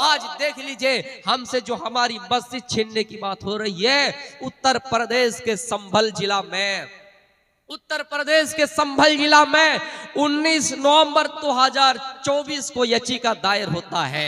आज देख लीजिए, हमसे जो हमारी मस्जिद छीनने की बात हो रही है, उत्तर प्रदेश के संभल जिला में, उत्तर प्रदेश के संभल जिला में 19 नवंबर 2024 को याचिका दायर होता है।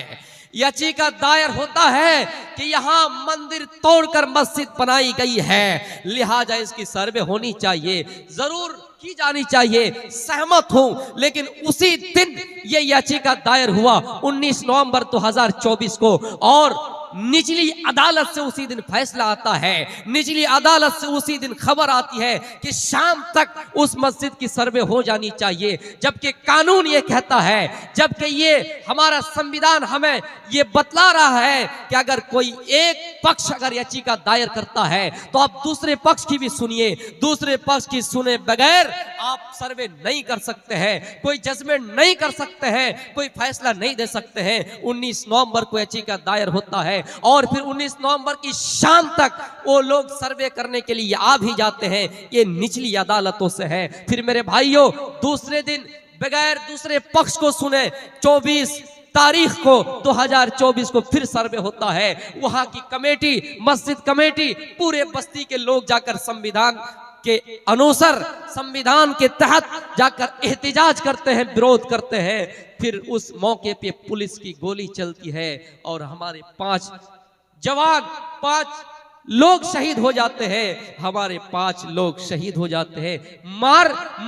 याचिका दायर होता है कि यहाँ मंदिर तोड़कर मस्जिद बनाई गई है, लिहाजा इसकी सर्वे होनी चाहिए, जरूर की जानी चाहिए, सहमत हूं। लेकिन उसी दिन ये याचिका दायर हुआ 19 नवंबर 2024 को, और निचली अदालत से उसी दिन फैसला आता है। निचली अदालत से उसी दिन खबर आती है कि शाम तक उस मस्जिद की सर्वे हो जानी चाहिए, जबकि कानून ये कहता है, जबकि ये हमारा संविधान हमें ये बतला रहा है कि अगर कोई एक पक्ष अगर याचिका दायर करता है तो आप दूसरे पक्ष की भी सुनिए, दूसरे पक्ष की सुने बगैर आप सर्वे नहीं कर सकते हैं, कोई जजमेंट नहीं कर सकते हैं, कोई फैसला नहीं दे सकते हैं। 19 नवंबर को याचिका दायर होता है और फिर 19 नवंबर की शाम तक वो लोग सर्वे करने के लिए आ भी जाते हैं। ये निचली अदालतों से है। फिर मेरे भाइयों, दूसरे दिन बगैर दूसरे पक्ष को सुने 24 तारीख को 2024 को फिर सर्वे होता है। वहां की कमेटी, मस्जिद कमेटी, पूरे बस्ती के लोग जाकर संविधान के अनुसार, संविधान के तहत जाकर एहतिजाज करते हैं, विरोध करते हैं। फिर उस मौके पे पुलिस की गोली चलती है और हमारे 5 जवान, 5 लोग शहीद हो जाते हैं। हमारे 5 लोग शहीद हो जाते हैं,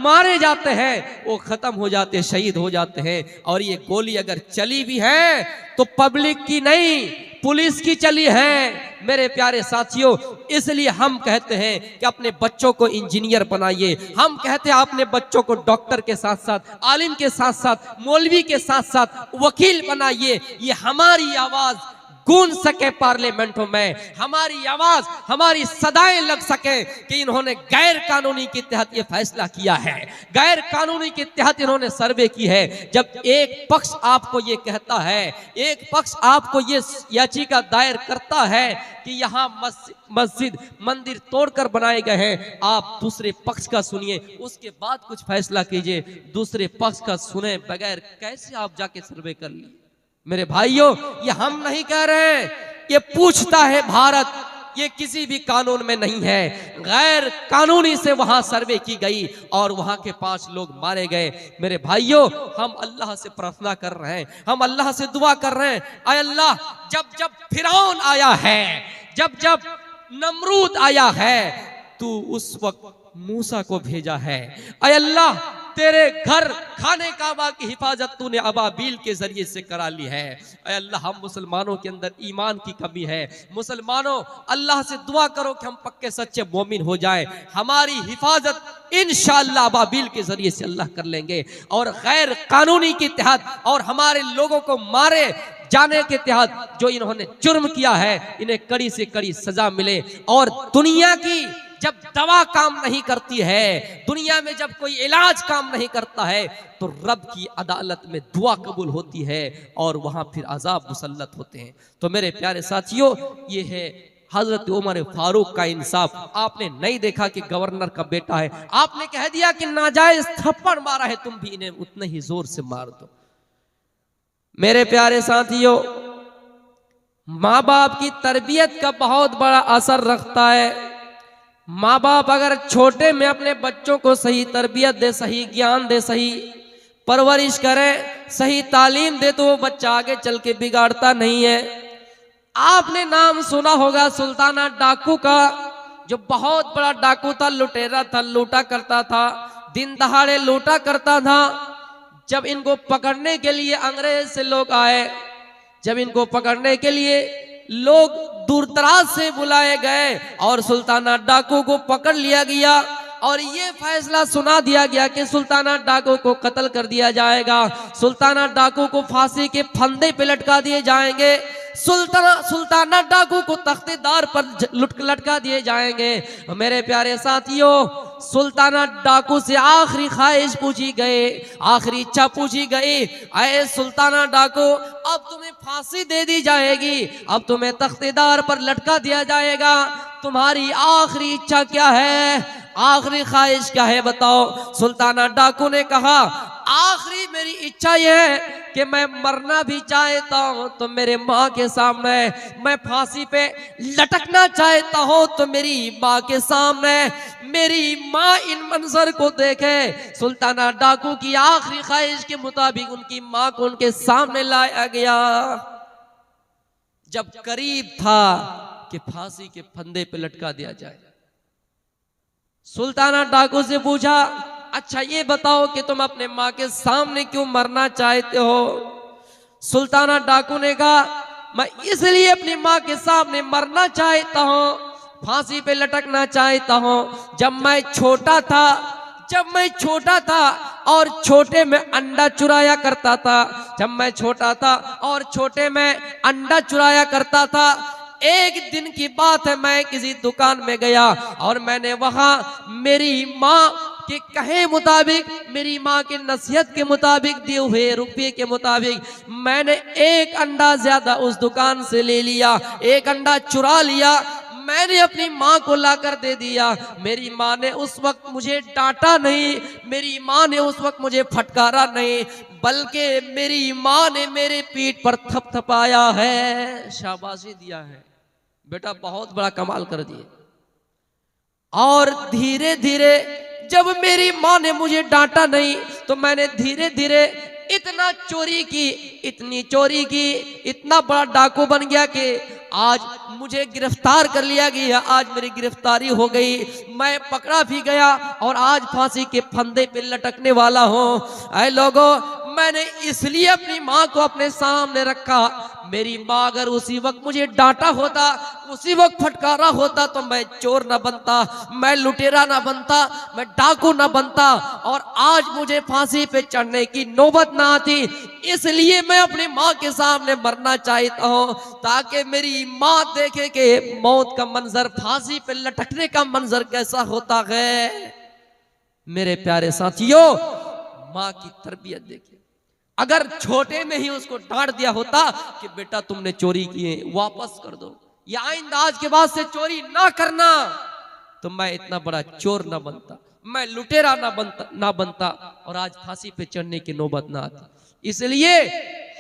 मारे जाते हैं, वो खत्म हो जाते हैं, शहीद हो जाते हैं। और ये गोली अगर चली भी है तो पब्लिक की नहीं, पुलिस की चली है। मेरे प्यारे साथियों, इसलिए हम कहते हैं कि अपने बच्चों को इंजीनियर बनाइए। हम कहते हैं अपने बच्चों को डॉक्टर के साथ साथ, आलिम के साथ साथ, मौलवी के साथ साथ वकील बनाइए। ये हमारी आवाज गूंज सके पार्लियामेंटों में, हमारी आवाज, हमारी सदाएं लग सके कि इन्होंने गैर कानूनी के तहत ये फैसला किया है, गैर कानूनी के तहत इन्होंने सर्वे की है। जब एक पक्ष आपको ये कहता है, एक पक्ष आपको ये याचिका दायर करता है कि यहाँ मस्जिद, मंदिर तोड़कर बनाए गए हैं, आप दूसरे पक्ष का सुनिए, उसके बाद कुछ फैसला कीजिए। दूसरे पक्ष का सुने बगैर कैसे आप जाके सर्वे कर लिए? मेरे भाइयों, ये हम नहीं कह रहे हैं, ये पूछता है भारत, ये किसी भी कानून में नहीं है। गैर कानूनी से वहां सर्वे की गई और वहां के 5 लोग मारे गए। मेरे भाइयों, हम अल्लाह से प्रार्थना कर रहे हैं, हम अल्लाह से दुआ कर रहे हैं, आय अल्लाह, जब जब फिरौन आया है, जब जब नमरूद आया है, तू उस वक्त मूसा को भेजा है। आय अल्लाह, तेरे घर खाने काबा की हिफाजत तूने अबाबील के जरिए से करा ली है। अल्लाह, हम मुसलमानों के अंदर ईमान की कमी है। मुसलमानों, अल्लाह से दुआ करो कि हम पक्के सच्चे मोमिन हो जाएं। हमारी हिफाजत इंशाअल्लाह अबाबील के जरिए से अल्लाह कर लेंगे। और गैर कानूनी के तहत और हमारे लोगों को मारे जाने के तहत जो इन्होंने जुर्म किया है, इन्हें कड़ी से कड़ी सजा मिले। और दुनिया की जब दवा काम नहीं करती है, दुनिया में जब कोई इलाज काम नहीं करता है, तो रब की अदालत में दुआ कबूल होती है और वहां फिर अजाब मुसल्लत होते हैं। तो मेरे प्यारे साथियों, ये है हजरत उमर फारूक का इंसाफ। आपने नहीं देखा कि गवर्नर का बेटा है, आपने कह दिया कि नाजायज थप्पड़ मारा है, तुम भी इन्हें उतने ही जोर से मार दो। मेरे प्यारे साथियों, माँ बाप की तरबियत का बहुत बड़ा असर रखता है। माँ बाप अगर छोटे में अपने बच्चों को सही तरबियत दे, सही ज्ञान दे, सही परवरिश करे, सही तालीम दे, तो वो बच्चा आगे चल के बिगाड़ता नहीं है। आपने नाम सुना होगा सुल्ताना डाकू का, जो बहुत बड़ा डाकू था, लुटेरा था, लूटा करता था, दिन दहाड़े लूटा करता था। जब इनको पकड़ने के लिए अंग्रेज से लोग आए, जब इनको पकड़ने के लिए लोग दूरदराज से बुलाए गए और सुल्ताना डाकू को पकड़ लिया गया और ये फैसला सुना दिया गया कि सुल्ताना डाकू को कत्ल कर दिया जाएगा, सुल्ताना डाकू को फांसी के फंदे पे लटका दिए जाएंगे, सुल्ताना डाकू को तख्तेदार पर लटका दिए जाएंगे। मेरे प्यारे साथियों, सुल्ताना डाकू से आखिरी ख्वाहिश पूछी गई, आखिरी इच्छा पूछी गई, अरे सुल्ताना डाकू, अब तुम्हें फांसी दे दी जाएगी, अब तुम्हें तख्तेदार पर लटका दिया जाएगा, तुम्हारी आखिरी इच्छा क्या है, आखिरी ख्वाहिश क्या है, बताओ। सुल्ताना डाकू ने कहा, आखिरी मेरी इच्छा यह है कि मैं मरना भी चाहता हूं तो मेरे माँ के सामने, मैं फांसी पे लटकना चाहता हूं तो मेरी माँ के सामने, मेरी माँ इन मंजर को देखे। सुल्ताना डाकू की आखिरी ख्वाहिश के मुताबिक उनकी माँ को उनके सामने लाया गया। जब करीब था कि फांसी के फंदे पे लटका दिया जाए, सुल्ताना डाकू से पूछा, अच्छा ये बताओ कि तुम अपने माँ के सामने क्यों मरना चाहते हो? सुल्ताना डाकू ने कहा, मैं इसलिए अपनी माँ के सामने मरना चाहता हूँ, फांसी पे लटकना चाहता हूँ। जब मैं छोटा था और छोटे में अंडा चुराया करता था, जब मैं छोटा था और छोटे में अंडा चुराया करता था, एक दिन की बात है, मैं किसी दुकान में गया और मैंने वहां मेरी माँ के कहे मुताबिक, मेरी माँ के नसीहत के मुताबिक, दिए हुए रुपये के मुताबिक मैंने एक अंडा ज्यादा उस दुकान से ले लिया, एक अंडा चुरा लिया। मैंने अपनी माँ को लाकर दे दिया। मेरी माँ ने उस वक्त मुझे डांटा नहीं, मेरी माँ ने उस वक्त मुझे फटकारा नहीं, बल्कि मेरी माँ ने मेरे पीठ पर थपथपाया है, शाबाशी दिया है, बेटा बहुत बड़ा कमाल कर दिए। और धीरे धीरे जब मेरी माँ ने मुझे डांटा नहीं तो मैंने धीरे धीरे इतना चोरी की, इतनी चोरी की, इतना बड़ा डाकू बन गया कि आज मुझे गिरफ्तार कर लिया गया। आज मेरी गिरफ्तारी हो गई, मैं पकड़ा भी गया और आज फांसी के फंदे पे लटकने वाला हूँ। ऐ लोगों, मैंने इसलिए अपनी माँ को अपने सामने रखा। मेरी माँ अगर उसी वक्त मुझे डांटा होता, उसी वक्त फटकारा होता तो मैं चोर ना बनता, मैं लुटेरा ना बनता, मैं डाकू ना बनता और आज मुझे फांसी पे चढ़ने की नौबत ना आती। इसलिए मैं अपनी माँ के सामने मरना चाहता हूँ ताकि मेरी माँ देखे कि मौत का मंजर, फांसी पे लटकने का मंजर कैसा होता है। मेरे प्यारे साथियों, माँ की तरबियत देखिए। अगर छोटे में ही उसको डांट दिया होता कि बेटा तुमने चोरी किए, वापस कर दो, या आइंदा आज के बाद से चोरी ना करना, तो मैं इतना बड़ा चोर ना बनता, मैं लुटेरा ना बनता और आज फांसी पे चढ़ने की नौबत ना आती। इसलिए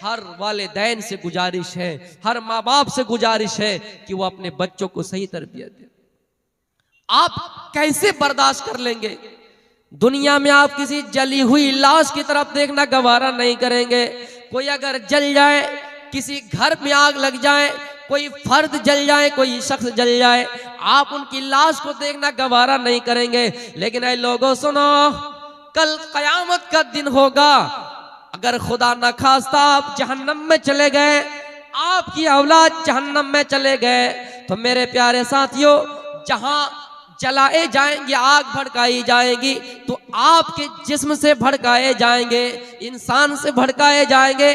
हर वालिदैन से गुजारिश है, हर माँ बाप से गुजारिश है कि वो अपने बच्चों को सही तरबियत दे। आप कैसे बर्दाश्त कर लेंगे? दुनिया में आप किसी जली हुई लाश की तरफ देखना गवारा नहीं करेंगे। कोई अगर जल जाए, किसी घर में आग लग जाए, कोई फर्द जल जाए, कोई शख्स जल जाए, आप उनकी लाश को देखना गवारा नहीं करेंगे। लेकिन ऐ लोगों सुनो, कल कयामत का दिन होगा। अगर खुदा न खास्ता आप जहन्नम में चले गए, आपकी औलाद जहन्नम में चले गए, तो मेरे प्यारे साथियों, जहां जलाए जाएंगे, आग भड़काई जाएगी, तो आपके जिस्म से भड़काए जाएंगे, इंसान से भड़काए जाएंगे,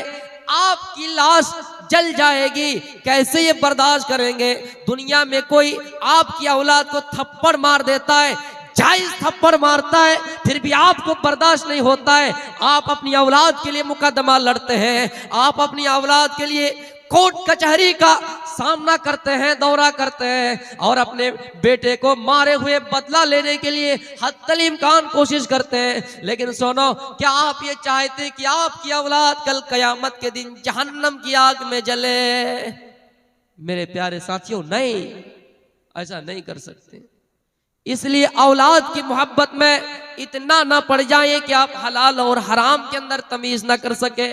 आपकी लाश जल जाएगी। कैसे ये बर्दाश्त करेंगे? दुनिया में कोई आपकी औलाद को थप्पड़ मार देता है, जायज थप्पड़ मारता है, फिर भी आपको बर्दाश्त नहीं होता है। आप अपनी औलाद के लिए मुकदमा लड़ते हैं, आप अपनी औलाद के लिए कोर्ट कचहरी का सामना करते हैं, दौरा करते हैं और अपने बेटे को मारे हुए बदला लेने के लिए हत्तल इम्कान कोशिश करते हैं। लेकिन सुनो, क्या आप ये चाहते कि आपकी औलाद कल कयामत के दिन जहन्नम की आग में जले? मेरे प्यारे साथियों, नहीं, ऐसा नहीं कर सकते। इसलिए औलाद की मोहब्बत में इतना ना पड़ जाए कि आप हलाल और हराम के अंदर तमीज ना कर सके।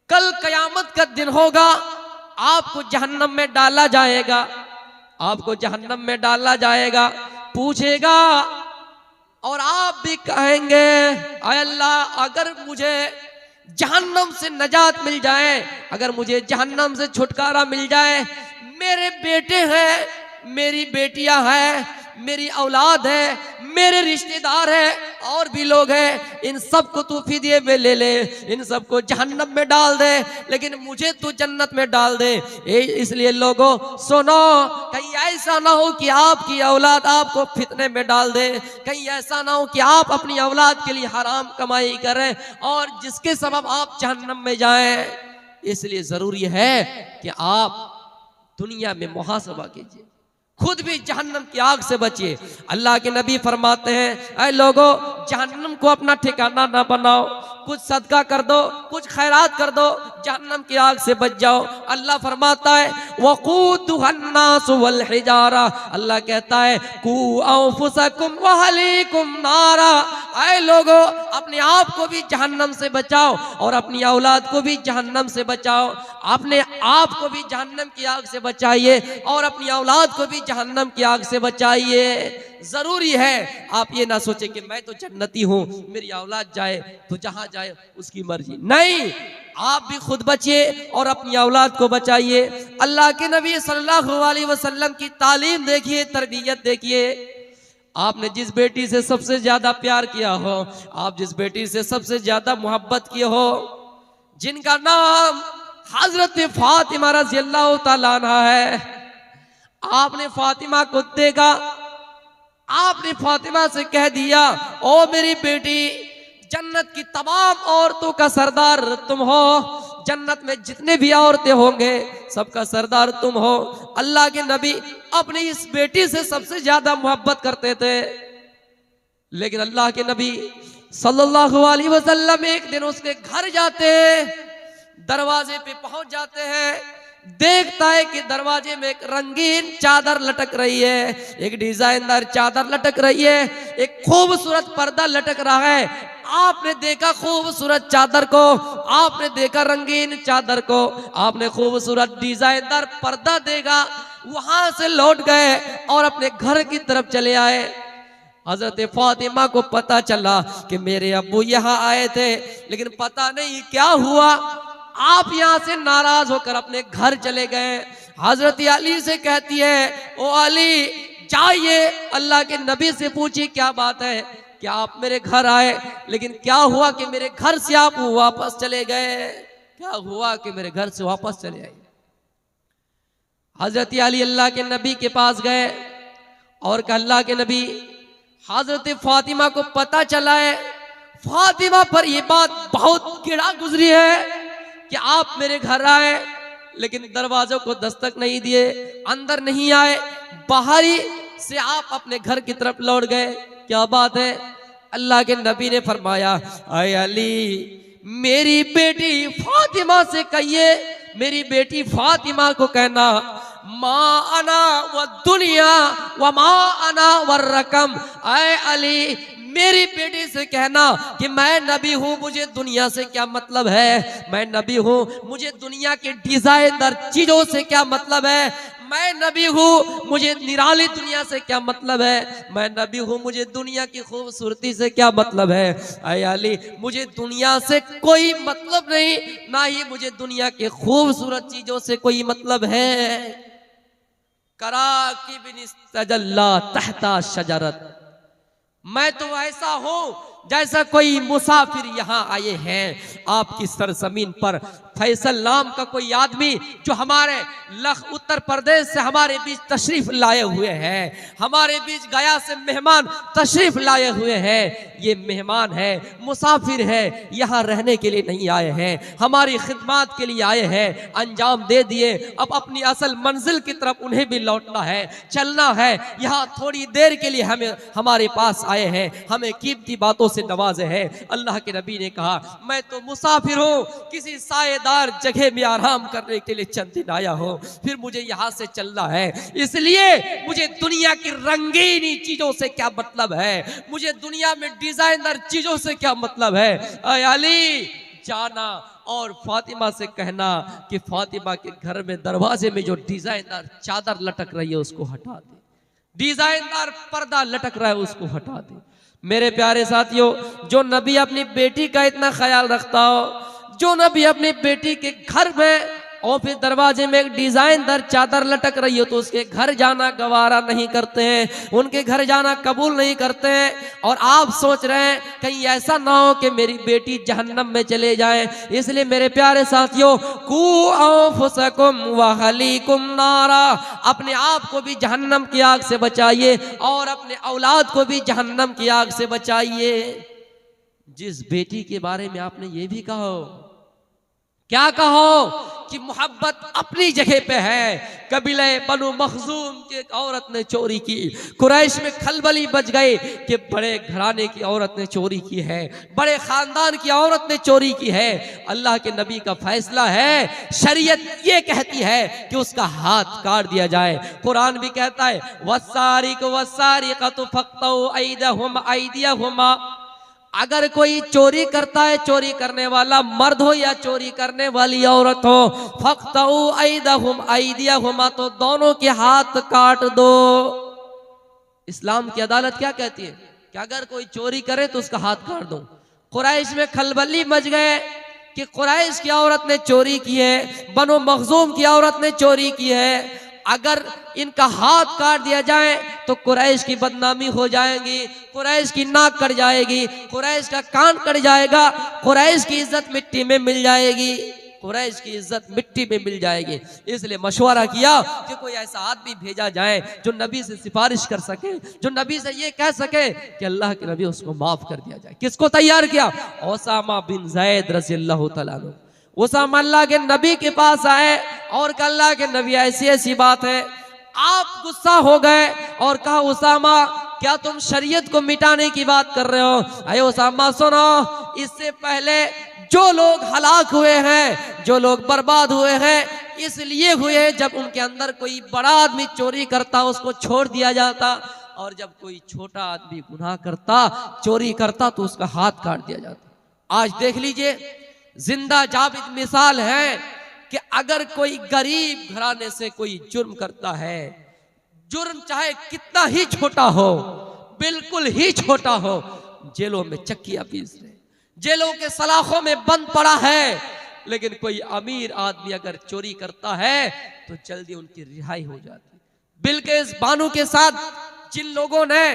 कल कयामत का दिन होगा, आपको जहन्नम में डाला जाएगा, आपको जहन्नम में डाला जाएगा, पूछेगा और आप भी कहेंगे, आय अल्लाह, अगर मुझे जहन्नम से नजात मिल जाए, अगर मुझे जहन्नम से छुटकारा मिल जाए, मेरे बेटे हैं, मेरी बेटियां हैं, मेरी औलाद है, मेरे रिश्तेदार है, और भी लोग हैं, इन सबको तू फिदिये में ले ले, इन सबको जहन्नम में डाल दे, लेकिन मुझे तू जन्नत में डाल दे। इसलिए लोगों सुनो, कहीं ऐसा ना हो कि आपकी औलाद आपको फितने में डाल दे, कहीं ऐसा ना हो कि आप अपनी औलाद के लिए हराम कमाई करें और जिसके सबब आप जहन्नम में जाएं। इसलिए जरूरी है कि आप दुनिया में मुहासबा कीजिए, खुद भी जहन्नम की आग से बचिए। अल्लाह के नबी फरमाते हैं, ऐ लोगों, जहन्नम को अपना ठिकाना ना बनाओ, कुछ सदका कर दो, कुछ खैरात कर दो, जहन्नम की आग से बच जाओ। अल्लाह फरमाता है वक़ूदुहन्नास वल हिजारा, अल्लाह कहता है कू अंफुसकुम व अहलीकुम नारा, ऐ लोगो अपने आप को भी जहन्नम से बचाओ और अपनी औलाद को भी जहन्नम से बचाओ। अपने आप को भी जहन्नम की आग से बचाइए और अपनी औलाद को भी जहन्नम की आग से बचाइए। जरूरी है आप ये ना सोचे कि मैं तो जन्नती हूँ, मेरी औलाद जाए तो जहां जाए उसकी मर्जी, नहीं, आप भी खुद बचिए और अपनी औलाद को बचाइए। अल्लाह के नबी सल्लल्लाहु अलैहि वसल्लम की तालीम देखिए, तरबियत देखिए। आपने जिस बेटी से सबसे ज्यादा प्यार किया हो, आप जिस बेटी से सबसे ज्यादा मोहब्बत किए हो, जिनका नाम हजरत फातिमा रज़ियल्लाहु ताला अन्हा है, आपने फातिमा को देखा, आपने फातिमा से कह दिया ओ मेरी बेटी, जन्नत की तमाम औरतों का सरदार तुम हो, जन्नत में जितने भी औरतें होंगे सबका सरदार तुम हो। अल्लाह के नबी अपनी इस बेटी से सबसे ज्यादा मोहब्बत करते थे। लेकिन अल्लाह के नबी सल्लल्लाहु अलैहि वसल्लम एक दिन उसके घर जाते, दरवाजे पे पहुंच जाते हैं, देखता है कि दरवाजे में एक रंगीन चादर लटक रही है, एक डिजाइनदार चादर लटक रही है, एक खूबसूरत पर्दा लटक रहा है। आपने देखा खूबसूरत चादर को, आपने देखा रंगीन चादर को, आपने खूबसूरत डिजाइनदार पर्दा देखा, वहां से लौट गए और अपने घर की तरफ चले आए। हजरत फातिमा को पता चला कि मेरे अब्बू यहाँ आए थे, लेकिन पता नहीं क्या हुआ, आप यहाँ से नाराज होकर अपने घर चले गए। हजरत अली से कहती है ओ अली जाइए अल्लाह के नबी से पूछिए क्या बात है, क्या आप मेरे घर आए, लेकिन क्या हुआ कि मेरे घर से आप वापस चले गए, क्या हुआ कि मेरे घर से वापस चले आए। हजरत अली अल्लाह के नबी के पास गए और कहा अल्लाह के नबी, हजरत फातिमा को पता चला है, फातिमा पर यह बात बहुत गिरा गुजरी है कि आप मेरे घर आए लेकिन दरवाजों को दस्तक नहीं दिए, अंदर नहीं आए, बाहरी से आप अपने घर की तरफ लौट गए, क्या बात है। अल्लाह के नबी ने फरमाया अय अली मेरी बेटी फातिमा से कहिए, मेरी बेटी फातिमा को कहना माँ अना व दुनिया व माँ अना व रकम, अय अली मेरी बेटी से कहना कि मैं नबी हूँ, मुझे दुनिया से क्या मतलब है, मैं नबी हूँ, मुझे दुनिया के डिजाइनदार चीजों से क्या मतलब है, मैं नबी हूँ, मुझे निराली दुनिया से क्या मतलब है, मैं नबी हूँ, मुझे दुनिया की खूबसूरती से क्या मतलब है। ऐ अली मुझे दुनिया से कोई मतलब नहीं, ना ही मुझे दुनिया के खूबसूरत चीजों से कोई मतलब है। कराकिबिन इस्तजल्ला तहता शजरत, मैं तो ऐसा हूं जैसा कोई मुसाफिर यहाँ आए हैं आपकी सरजमीन पर। फैसल नाम का कोई आदमी जो हमारे उत्तर प्रदेश से हमारे बीच तशरीफ लाए हुए हैं, हमारे बीच गया से मेहमान तशरीफ लाए हुए हैं, ये मेहमान है, मुसाफिर है, यहाँ रहने के लिए नहीं आए हैं, हमारी खिदमत के लिए आए हैं, अंजाम दे दिए, अब अपनी असल मंजिल की तरफ उन्हें भी लौटना है, चलना है, यहाँ थोड़ी देर के लिए हमें हमारे पास आए हैं, हमें कीमती बातों से नवाजे हैं। अल्लाह के नबी ने कहा मैं तो मुसाफिर हूँ, किसी सायेदार जगह में आराम करने के लिए चंद दिन आया हूँ, फिर मुझे यहाँ से चलना है, इसलिए मुझे दुनिया की रंगीनी चीजों से क्या मतलब है, मुझे दुनिया में डिजाइनर चीजों से क्या मतलब है। ऐ अली जाना और फातिमा से कहना कि फातिमा के घर में दरवाजे में जो डिजाइनर चादर लटक रही है उसको हटा दे, डिजाइनदार पर्दा लटक रहा है उसको हटा दे। मेरे प्यारे साथियों, जो नबी अपनी बेटी का इतना ख्याल रखता हो, जो नबी अपनी बेटी के घर में और फिर दरवाजे में एक डिजाइनदार चादर लटक रही हो तो उसके घर जाना गवारा नहीं करते हैं, उनके घर जाना कबूल नहीं करते हैं। और आप सोच रहे हैं कहीं ऐसा ना हो कि मेरी बेटी जहन्नम में चले जाए, इसलिए मेरे प्यारे साथियों कू अंफुसकुम व अहलीकुम नारा, अपने आप को भी जहन्नम की आग से बचाइए और अपने औलाद को भी जहन्नम की आग से बचाइए। जिस बेटी के बारे में आपने ये भी कहा क्या कहो कि मोहब्बत अपनी जगह पे है। कबीले बनु मखजूम की एक औरत ने चोरी की, कुरैश में खलबली बच गए कि बड़े घराने की औरत ने चोरी की है, बड़े खानदान की औरत ने चोरी की है। अल्लाह के नबी का फैसला है, शरीयत ये कहती है कि उसका हाथ काट दिया जाए। कुरान भी कहता है वस्सारिक वस्सारिकतु फक्तउ ऐदहुमा ऐदियहुमा, अगर कोई चोरी करता है, चोरी करने वाला मर्द हो या चोरी करने वाली औरत हो, फक्तउ ऐदहुम ऐदियहुमा, तो दोनों के हाथ काट दो। इस्लाम की अदालत क्या कहती है कि अगर कोई चोरी करे तो उसका हाथ काट दो। कुरैश में खलबली मच गए कि कुरैश की औरत ने चोरी की है, बनो मखजूम की औरत ने चोरी की है, अगर इनका हाथ काट दिया जाए तो कुरैश की बदनामी हो जाएगी, कुरैश की नाक कट जाएगी, कुरैश का कान कट जाएगा, कुरैश की इज्जत मिट्टी में मिल जाएगी, कुरैश की इज्जत मिट्टी में मिल जाएगी। इसलिए मशवरा किया कि कोई ऐसा आदमी भेजा जाए जो नबी से सिफारिश कर सके, जो नबी से ये कह सके कि अल्लाह के नबी उसको माफ कर दिया जाए। किसको तैयार किया? उसामा बिन ज़ैद रज़ियल्लाहु तआला अन्हु। उसामा अल्लाह के नबी के पास आए और कहा अल्लाह के नबी ऐसी ऐसी बात है। आप गुस्सा हो गए और कहा उसामा क्या तुम शरीयत को मिटाने की बात कर रहे हो? अरे उसामा सुनो, इससे पहले जो लोग हलाक हुए हैं, जो लोग बर्बाद हुए हैं, इसलिए हुए जब उनके अंदर कोई बड़ा आदमी चोरी करता उसको छोड़ दिया जाता, और जब कोई छोटा आदमी गुनाह करता, चोरी करता, तो उसका हाथ काट दिया जाता। आज देख लीजिए, जिंदा जाबित मिसाल है कि अगर कोई गरीब घराने से कोई जुर्म करता है, जुर्म चाहे कितना ही छोटा हो, बिल्कुल ही छोटा हो, जेलों में चक्कियां पीस रहे, जेलों के सलाखों में बंद पड़ा है, लेकिन कोई अमीर आदमी अगर चोरी करता है तो जल्दी उनकी रिहाई हो जाती। बिल्किस बानो के साथ जिन लोगों ने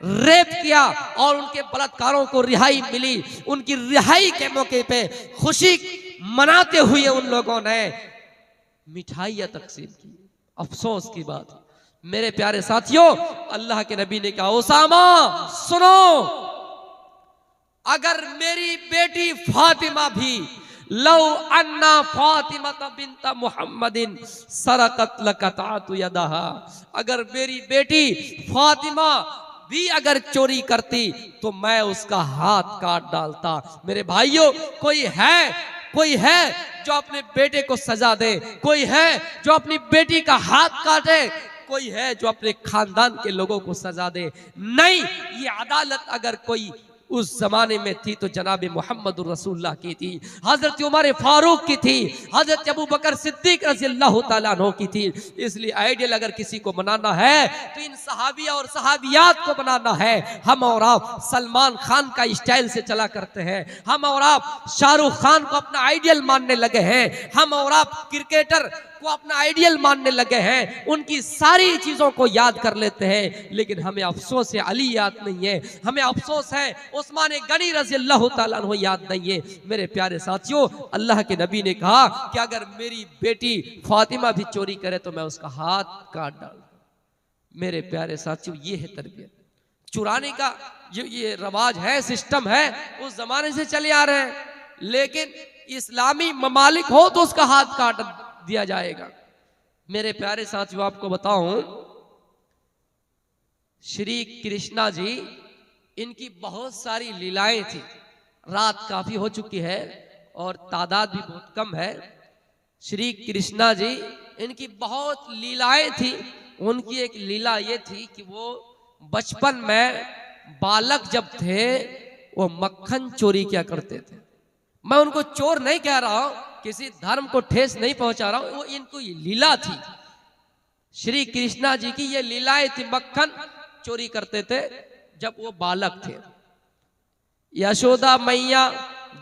रेप किया और उनके बलात्कारों को रिहाई मिली, उनकी रिहाई के मौके पे खुशी मनाते हुए उन लोगों ने मिठाइयां तकसीम की। अफसोस की बात, मेरे प्यारे साथियों, अल्लाह के नबी ने कहा उसामा सुनो, अगर मेरी बेटी फातिमा भी लौ अन्ना फातिमा बिन्त मुहम्मदिन सरकत लकतातु यदहा, अगर मेरी बेटी फातिमा भी अगर चोरी करती तो मैं उसका हाथ काट डालता। मेरे भाइयों, कोई है जो अपने बेटे को सजा दे, कोई है जो अपनी बेटी का हाथ काटे, कोई है जो अपने खानदान के लोगों को सजा दे? नहीं, ये अदालत अगर कोई उस जमाने में थी तो जनाब मोहम्मद रसूलुल्लाह की थी, हजरत उमर फारूक की थी, हजरत अबू बकर सिद्दीक रज़ियल्लाहु तआला अन्हु की थी। इसलिए आइडियल अगर किसी को बनाना है तो इन सहाबिया और सहाबियात को बनाना है। हम और आप सलमान खान का स्टाइल से चला करते हैं, हम और आप शाहरुख खान को अपना आइडियल मानने लगे हैं, हम और आप क्रिकेटर को अपना आइडियल मानने लगे हैं, उनकी सारी चीजों को याद कर लेते हैं, लेकिन हमें अफसोस है अली याद नहीं है, हमें अफसोस है उस्मान गनी रज़ियल्लाहु तआला अन्हु याद नहीं है। मेरे प्यारे साथियों, अल्लाह के नबी ने कहा कि अगर मेरी बेटी फातिमा भी चोरी करे तो मैं उसका हाथ काट डालूंगा। मेरे प्यारे साथियों, ये है तरबियत। चुराने का ये रवाज है, सिस्टम है, उस जमाने से चले आ रहे हैं, लेकिन इस्लामी ममालिक हो तो उसका हाथ काट दिया जाएगा। मेरे प्यारे साथियों, आपको बताऊं, श्री कृष्णा जी, इनकी बहुत सारी लीलाएं थी। रात काफी हो चुकी है और तादाद भी बहुत कम है। श्री कृष्णा जी, इनकी बहुत लीलाएं थी। उनकी एक लीला ये थी कि वो बचपन में बालक जब थे वो मक्खन चोरी किया करते थे। मैं उनको चोर नहीं कह रहा हूं, किसी धर्म को ठेस नहीं पहुंचा रहा हूं, वो इनको ये लीला थी। श्री कृष्णा जी की ये लीलाएं थी, मक्खन चोरी करते थे जब वो बालक थे। यशोदा मैया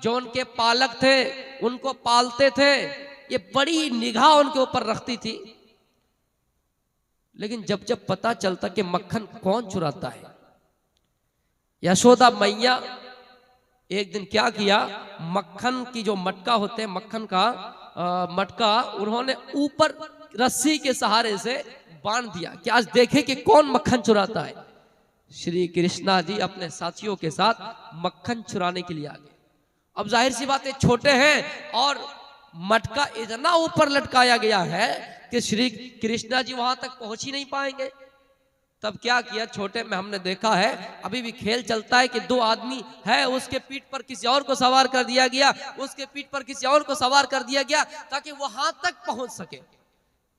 जो उनके पालक थे, उनको पालते थे, ये बड़ी निगाह उनके ऊपर रखती थी। लेकिन जब जब पता चलता कि मक्खन कौन चुराता है, यशोदा मैया एक दिन क्या किया, मक्खन की जो मटका होते हैं, मक्खन का मटका उन्होंने ऊपर रस्सी के सहारे से बांध दिया कि आज देखे कि कौन मक्खन चुराता है। श्री कृष्णा जी अपने साथियों के साथ मक्खन चुराने के लिए आ गए। अब जाहिर सी बात है, छोटे हैं और मटका इतना ऊपर लटकाया गया है कि श्री कृष्णा जी वहां तक पहुंच ही नहीं पाएंगे। तब क्या किया, छोटे में हमने देखा है, अभी भी खेल चलता है कि दो आदमी है, उसके पीठ पर किसी और को सवार कर दिया गया, उसके पीठ पर किसी और को सवार कर दिया गया ताकि वहां तक पहुंच सके।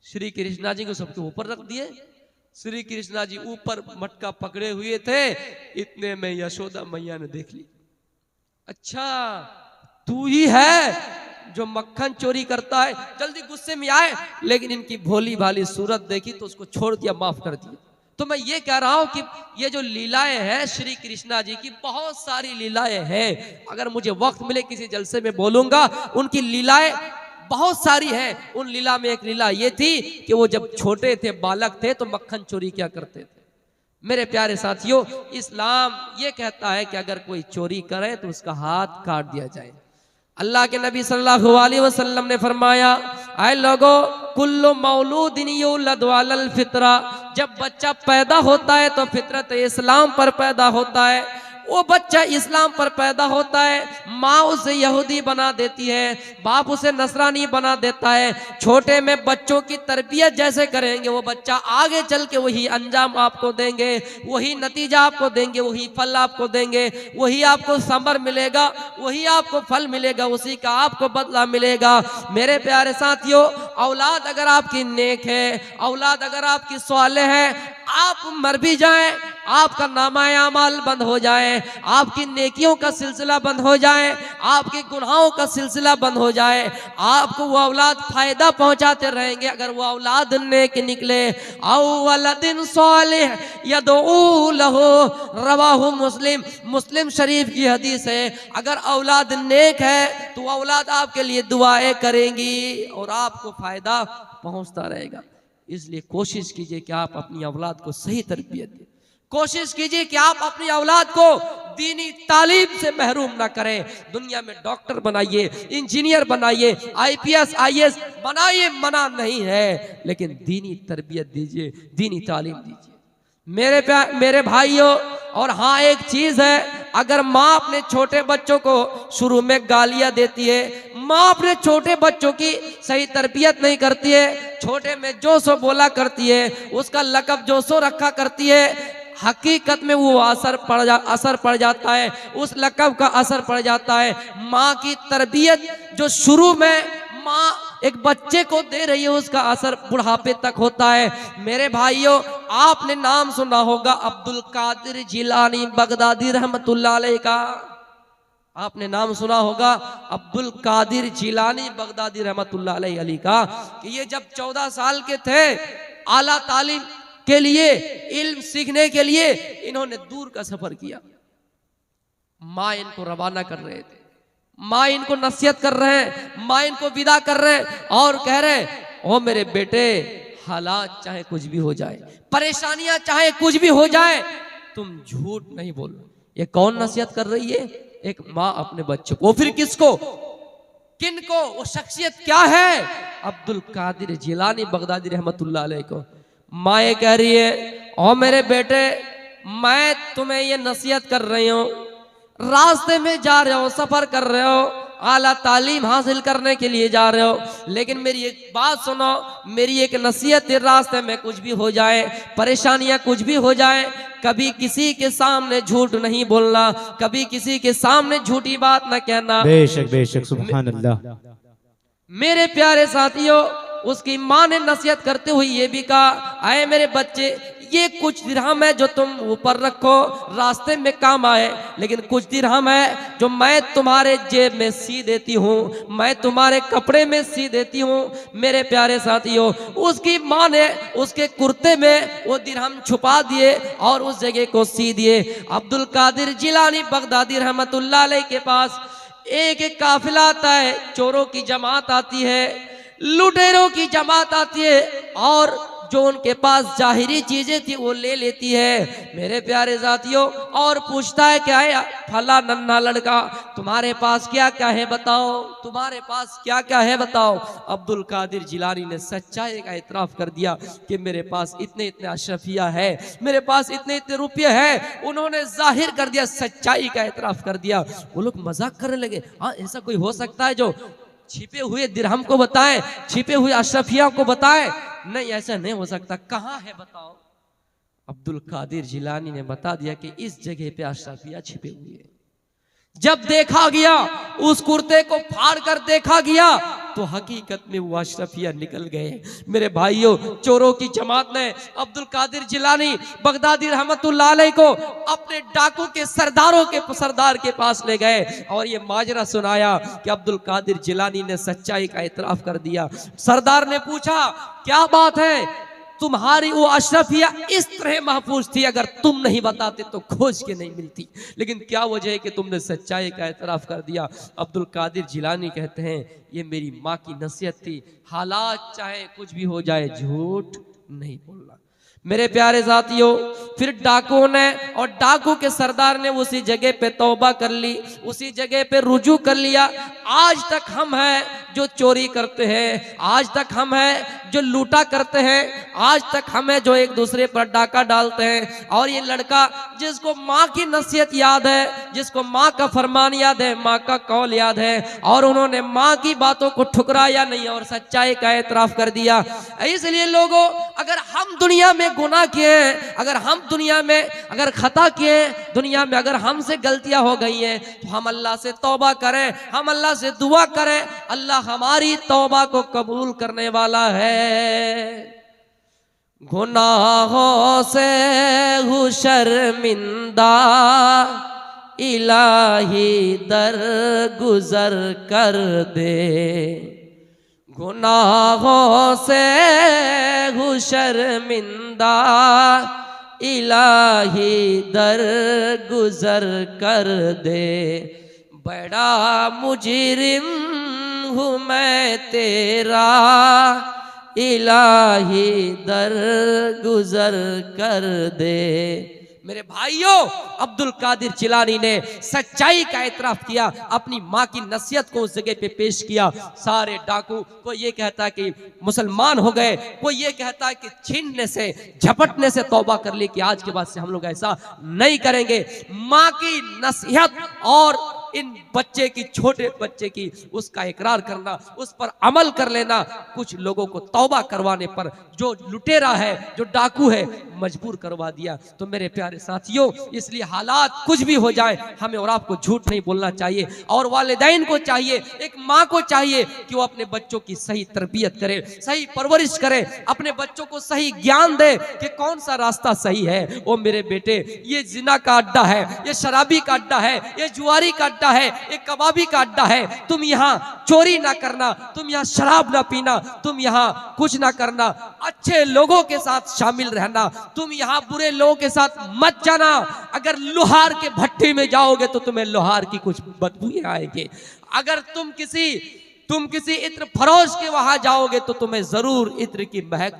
श्री कृष्णा जी को सबके ऊपर रख दिए। श्री कृष्णा जी ऊपर मटका पकड़े हुए थे, इतने में यशोदा मैया ने देख ली, अच्छा तू ही है जो मक्खन चोरी करता है। जल्दी गुस्से में आए, लेकिन इनकी भोली भाली सूरत देखी तो उसको छोड़ दिया, माफ कर दिया। तो मैं ये कह रहा हूं कि ये जो लीलाएं हैं श्री कृष्णा जी की, बहुत सारी लीलाएं हैं। अगर मुझे वक्त मिले किसी जलसे में बोलूंगा, उनकी लीलाएं बहुत सारी हैं। उन लीला में एक लीला ये थी कि वो जब छोटे थे, बालक थे, तो मक्खन चोरी क्या करते थे। मेरे प्यारे साथियों, इस्लाम ये कहता है कि अगर कोई चोरी करे तो उसका हाथ काट दिया जाए। अल्लाह के नबी सल्लल्लाहु अलैहि वसल्लम ने फरमाया, ऐ लोगो कुल्लु मौलूदिन युलदु अलल फितरा, जब बच्चा पैदा होता है तो फितरत इस्लाम पर पैदा होता है। वो बच्चा इस्लाम पर पैदा होता है, माँ उसे यहूदी बना देती है, बाप उसे नसरानी बना देता है। छोटे में बच्चों की तरबियत जैसे करेंगे, वो बच्चा आगे चल के वही अंजाम आपको देंगे, वही नतीजा आपको देंगे, वही फल आपको देंगे, वही आपको समर मिलेगा, वही आपको फल मिलेगा, उसी का आपको बदला मिलेगा। मेरे प्यारे साथियों, औलाद अगर आपकी नेक है, औलाद अगर आपकी सालेह है, आप मर भी जाएं, आपका नामाए अमाल बंद हो जाए, आपकी नेकियों का सिलसिला बंद हो जाए, आपके गुनाहों का सिलसिला बंद हो जाए, आपको वो औलाद फायदा पहुंचाते रहेंगे अगर वो औलाद नेक निकले। औवलदिन सालिह यदऊ लहू, रवाहु मुस्लिम, मुस्लिम शरीफ की हदीस है। अगर औलाद नेक है तो औलाद आपके लिए दुआएं करेंगी और आपको फायदा पहुंचता रहेगा। इसलिए कोशिश कीजिए कि आप अपनी औलाद को सही तरबियत दें। कोशिश कीजिए कि आप अपनी औलाद को दीनी तालीम से महरूम ना करें। दुनिया में डॉक्टर बनाइए, इंजीनियर बनाइए, आईपीएस आईएएस बनाइए, मना नहीं है, लेकिन दीनी तरबियत दीजिए, दीनी तालीम दीजिए। मेरे भाइयों, और हाँ एक चीज है, अगर माँ अपने छोटे बच्चों को शुरू में गालियां देती है, माँ अपने छोटे बच्चों की सही तरबियत नहीं करती है, छोटे में जो सो बोला करती है, उसका लकब जो सो रखा करती है, हकीकत में वो असर पड़ जाता है, उस लकब का असर पड़ जाता है। माँ की तरबियत जो शुरू में माँ एक बच्चे को दे रही है, उसका असर बुढ़ापे तक होता है। मेरे भाइयों, आपने नाम सुना होगा अब्दुल कादिर जिलानी बगदादी रहमतुल्लाह अलैह का। आपने नाम सुना होगा अब्दुल कादिर जिलानी बगदादी रहमतुल्लाह अलैह का, कि ये जब 14 साल के थे, आला तालीम के लिए, इल्म सीखने के लिए इन्होंने दूर का सफर किया। माँ इनको रवाना कर रहे थे, माँ इनको नसीहत कर रहे हैं, माँ इनको विदा कर रहे हैं और कह रहे हैं, ओ मेरे बेटे, हालात चाहे कुछ भी हो जाए, परेशानियां चाहे कुछ भी हो जाए, तुम झूठ नहीं बोलो। ये कौन नसीहत कर रही है? एक माँ अपने बच्चों को। फिर किसको, किनको? वो शख्सियत क्या है? अब्दुल कादिर जिलानी बगदादी रहमतुल्लाह अलैह को। माँ ये कह रही है, ओ मेरे बेटे, मैं तुम्हें ये नसीहत कर रही हूँ, रास्ते में जा रहे हो, सफर कर रहे हो, आला तालीम हासिल करने के लिए जा रहे हो, लेकिन मेरी एक बात सुनो, मेरी एक नसीहत है, रास्ते में कुछ भी हो जाए, परेशानियां कुछ भी हो जाए, कभी किसी के सामने झूठ नहीं बोलना, कभी किसी के सामने झूठी बात न कहना। बेशक बेशक, सुभान अल्लाह। मेरे प्यारे साथियों, उसकी माँ ने नसीहत करते हुए ये भी कहा, आए मेरे बच्चे, ये कुछ दिरहम है जो तुम ऊपर रखो, रास्ते में काम आए, लेकिन कुछ दिरहम है जो मैं तुम्हारे जेब में सी देती हूँ, मैं तुम्हारे कपड़े में सी देती हूँ। मेरे प्यारे साथियों, उसकी माँ ने उसके कुर्ते में वो दिरहम छुपा दिए और उस जगह को सी दिए। अब्दुल कादिर जिलानी बगदादी रहमतुल्लाह अलैह के पास एक एक काफिला आता है, चोरों की जमात आती है, लुटेरों की जमात आती है, और जो उनके पास जाहिरी चीजें थी वो ले लेती है। मेरे प्यारे साथियों, और पूछता है, क्या है फला नन्हा लड़का, तुम्हारे पास क्या क्या है बताओ, तुम्हारे पास क्या क्या है बताओ। अब्दुल कादिर जिलानी ने सच्चाई का इतराफ कर दिया कि मेरे पास इतने इतने अशरफिया है, मेरे पास इतने इतने रुपये है। उन्होंने जाहिर कर दिया, सच्चाई का इतराफ कर दिया। वो लोग मजाक करने लगे, हाँ ऐसा कोई हो सकता है जो छिपे हुए दिरहम को बताएं, छिपे हुए अशरफिया को बताएं? नहीं, ऐसा नहीं हो सकता। कहां है बताओ? अब्दुल कादिर जिलानी ने बता दिया कि इस जगह पे अशरफिया छिपे हुए हैं। जब देखा गया, उस कुर्ते को फाड़ कर देखा गया, तो हकीकत में वो अशरफिया निकल गए। मेरे भाइयों, चोरों की जमात ने अब्दुल कादिर जिलानी बगदादी रहमतुल्लाह अलैह को अपने डाकू के सरदार के पास ले गए और ये माजरा सुनाया कि अब्दुल कादिर जिलानी ने सच्चाई का इतराफ कर दिया। सरदार ने पूछा, क्या बात है? तुम्हारी वो अशरफिया इस तरह महफूज थी, अगर तुम नहीं बताते तो खोज के नहीं मिलती, लेकिन क्या वजह है कि तुमने सच्चाई का एतराफ कर दिया? अब्दुल कादिर जिलानी कहते हैं, ये मेरी माँ की नसीहत थी, हालात चाहे कुछ भी हो जाए झूठ नहीं बोलना। मेरे प्यारे साथियों, फिर डाकुओं ने और डाकू के सरदार ने उसी जगह पे तौबा कर ली, उसी जगह पे रुजू कर लिया। आज तक हम हैं जो चोरी करते हैं, आज तक हम हैं जो लूटा करते हैं, आज तक हम हैं जो एक दूसरे पर डाका डालते हैं। और ये लड़का जिसको माँ की नसीहत याद है, जिसको माँ का फरमान याद है, माँ का कौल याद है, और उन्होंने माँ की बातों को ठुकराया नहीं और सच्चाई का एतराफ कर दिया। इसलिए लोगों, अगर हम दुनिया में गुनाह किए, अगर हम दुनिया में अगर खता किए, दुनिया में अगर हमसे गलतियां हो गई हैं, तो हम अल्लाह से तौबा करें, हम अल्लाह से दुआ करें। अल्लाह हमारी तौबा को कबूल करने वाला है। गुनाहों से हूँ शर्मिंदा, इलाही दर गुजर कर दे। गुनाहों से हूँ शर्मिंदा, इलाही दर गुजर कर दे। बड़ा मुजरिम हूँ मैं तेरा, इलाही दर गुजर कर दे। मेरे भाइयों, अब्दुल कादिर जिलानी ने सच्चाई का एतराफ किया, अपनी माँ की नसीहत को उस जगह पे पेश किया। सारे डाकू, कोई ये कहता है कि मुसलमान हो गए, कोई ये कहता है कि छीनने से झपटने से तौबा कर ली कि आज के बाद से हम लोग ऐसा नहीं करेंगे। माँ की नसीहत और इन बच्चे की, छोटे बच्चे की, उसका इकरार करना, उस पर अमल कर लेना, कुछ लोगों को तौबा करवाने पर जो लुटेरा है, जो डाकू है, मजबूर करवा दिया। तो मेरे प्यारे साथियों, इसलिए हालात कुछ भी हो जाए, हमें और आपको झूठ नहीं बोलना चाहिए। और वालिदैन को चाहिए, एक माँ को चाहिए कि वो अपने बच्चों की सही तरबियत करे, सही परवरिश करे, अपने बच्चों को सही ज्ञान दे कि कौन सा रास्ता सही है। ओ मेरे बेटे, ये जिना का अड्डा है, ये शराबी का अड्डा है, ये जुआरी का अड्डा है, एक कबाबी का अड्डा है। तुम यहाँ चोरी ना करना, तुम यहाँ शराब ना पीना, तुम यहाँ कुछ ना करना, अच्छे लोगों के साथ शामिल रहना, तुम यहाँ बुरे लोगों के साथ मत जाना। अगर लोहार के भट्टी में जाओगे तो तुम्हें लोहार की कुछ बदबूएं आएंगे। अगर तुम किसी इत्र फरोश के वहां जाओगे तो तुम्हें जरूर इत्र की महक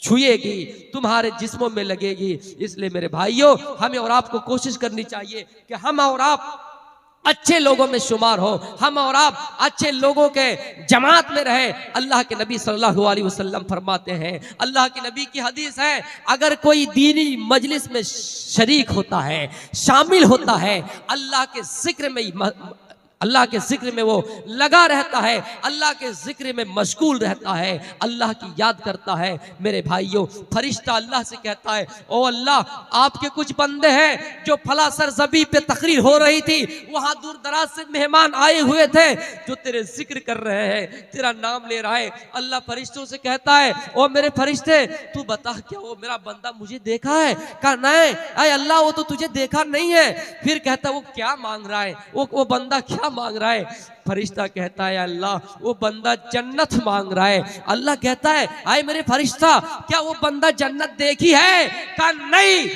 छुएगी, तुम्हारे जिस्मों में लगेगी। इसलिए मेरे भाइयों, हमें और आपको कोशिश करनी चाहिए कि हम और आप अच्छे लोगों में शुमार हो, हम और आप अच्छे लोगों के जमात में रहे। अल्लाह के नबी सल्लल्लाहु अलैहि वसल्लम फरमाते हैं, अल्लाह के नबी की हदीस है, अगर कोई दीनी मजलिस में शरीक होता है, शामिल होता है, अल्लाह के जिक्र में वो लगा रहता है, अल्लाह के जिक्र में मशगूल रहता है, अल्लाह की याद करता है, मेरे भाइयों, फरिश्ता अल्लाह से कहता है, ओ अल्लाह, आपके कुछ बंदे हैं जो फला सरजबी पे तकरीर हो रही थी, वहां दूर दराज से मेहमान आए हुए थे जो तेरे जिक्र कर रहे हैं, तेरा नाम ले रहा है। अल्लाह फरिश्तों से कहता है, ओ मेरे फरिश्ते, तू बता क्या वो मेरा बंदा मुझे देखा है? कहा नहीं, अरे अल्लाह वो तो तुझे देखा नहीं है। फिर कहता है, वो क्या मांग रहा है, वो बंदा क्या मांग रहा है? फरिश्ता कहता है, अल्लाह वो बंदा जन्नत मांग रहा है। अल्लाह कहता है, आए मेरे फरिश्ता, क्या वो बंदा जन्नत देखी है? कहा नहीं।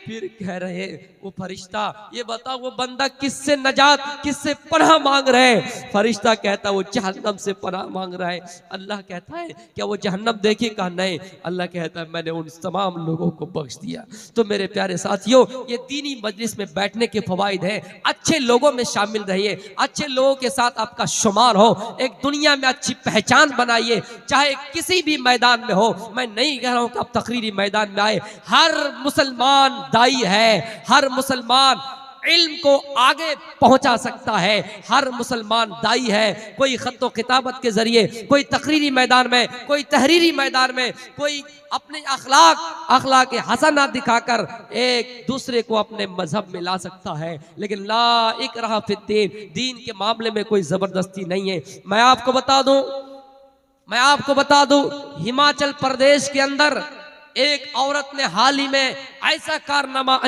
फिर कह रहे वो फरिश्ता, ये बता वो बंदा किससे नजात, किससे पनाह मांग रहे? फरिश्ता कहता वो जहन्नम से पनाह मांग रहा है। अल्लाह कहता है, क्या वो जहन्नम देखी? कहा नहीं। अल्लाह कहता है, मैंने उन तमाम लोगों को बख्श दिया। तो मेरे प्यारे साथियों, ये दीनी मजलिस में बैठने के फवाइद है। अच्छे लोगों में शामिल रहिए, अच्छे लोगों के साथ आपका शुमार हो, एक दुनिया में अच्छी पहचान बनाइए, चाहे किसी भी मैदान में हो। मैं नहीं कह रहा हूं कि आप तकरीरी मैदान में आए, हर मुसलमान दाई है, हर मुसलमान इल्म को आगे पहुंचा सकता है। हर मुसलमान दाई है, कोई खत्तो किताबत के जरिए, कोई तकरीरी मैदान में, कोई तहरीरी मैदान में, कोई अपने अखलाक हसना दिखाकर एक दूसरे को अपने मजहब में ला सकता है। लेकिन ला इकराह फिद्दीन, दीन के मामले में कोई जबरदस्ती नहीं है। मैं आपको बता दूं हिमाचल प्रदेश के अंदर एक औरत ने हाल ही में ऐसा कारनामा